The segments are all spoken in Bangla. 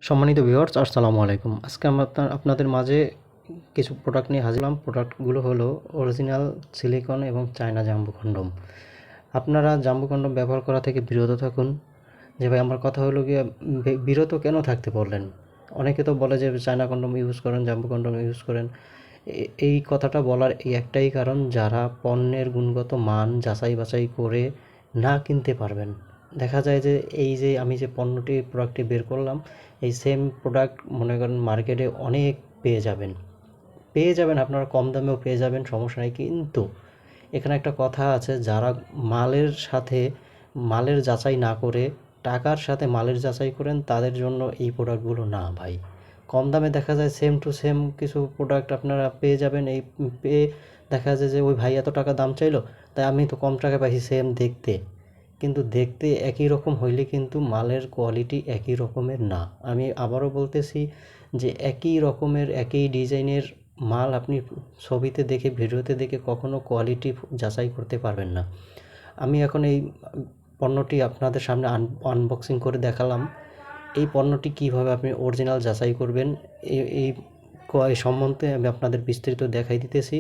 সম্মানিত ভিউয়ার্স, আসসালামু আলাইকুম। আজকে আমরা আপনাদের মাঝে কিছু প্রোডাক্ট নিয়ে হাজির হলাম। প্রোডাক্টগুলো হলো অরিজিনাল সিলিকন এবং চায়না জাম্বো কন্ডম। আপনারা জাম্বো কন্ডম ব্যবহার করা থেকে বিরত থাকুন। যে ভাই, আমার কথা হলো গিয়ে বিরত কেন থাকতে বললেন? অনেকে তো বলে যে চায়না কন্ডম ইউজ করেন, জাম্বো কন্ডম ইউজ করেন। এই কথাটা বলার এই একটাই কারণ, যারা পণ্যের গুণগত মান যাচাই বাছাই করে না কিনতে পারবেন। দেখা যায় যে এই যে আমি যে প্রোডাক্টটি বের করলাম, এই সেম প্রোডাক্ট মনে করেন মার্কেটে অনেক পেয়ে যাবেন, আপনারা কম দামেও পেয়ে যাবেন, সমস্যা নেই। কিন্তু এখানে একটা কথা আছে, যারা মালের সাথে মালের যাচাই না করে টাকার সাথে মালের যাচাই করেন, তাদের জন্য এই প্রোডাক্টগুলো না ভাই। কম দামে দেখা যায় সেম টু সেম কিছু প্রোডাক্ট আপনারা পেয়ে যাবেন। এই পেয়ে দেখা যায় যে ওই ভাই এত টাকা দাম চাইলো, তাই আমি তো কম টাকায় পাইছি সেম দেখতে। কিন্তু দেখতে একই রকম হইলে কিন্তু মালের কোয়ালিটি একই রকমের না। আমি আবারও বলতেছি যে একই রকমের একই ডিজাইনের মাল আপনি ছবিতে দেখে ভিডিওতে দেখে কখনো কোয়ালিটি যাচাই করতে পারবেন না। আমি এখন এই পণ্যটি আপনাদের সামনে আনবক্সিং করে দেখালাম। এই পণ্যটি কীভাবে আপনি অরিজিনাল যাচাই করবেন এই সম্বন্ধে আমি আপনাদের বিস্তারিত দেখাই দিতেছি।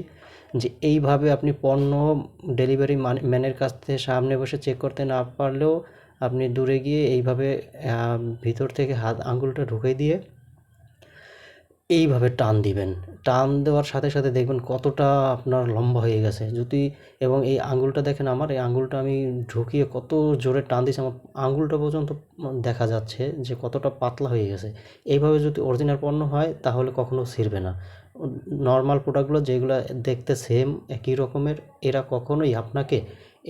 যে এইভাবে আপনি পণ্য ডেলিভারি ম্যানের কাছ থেকে সামনে বসে চেক করতে না পারলেও আপনি দূরে গিয়ে এইভাবে ভিতর থেকে আঙুলটা ঢুকিয়ে দিয়ে এইভাবে টান দিবেন। টান দেওয়ার সাথে সাথে দেখবেন কতটা আপনার লম্বা হয়ে গেছে। এবং এই আঙুলটা দেখেন, আমার এই আঙুলটা আমি ঢুকিয়ে কত জোরে টান দিয়েছি, আমার আঙুলটা পর্যন্ত দেখা যাচ্ছে যে কতটা পাতলা হয়ে গেছে। এইভাবে যদি অরিজিনাল পণ্য হয় তাহলে কখনো ছিঁড়বে না। নর্মাল প্রোডাক্টগুলো যেগুলো দেখতে সেম একই রকমের, এরা কখনোই আপনাকে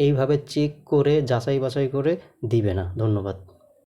এইভাবে চেক করে যাচাই বাছাই করে দিবে না। ধন্যবাদ।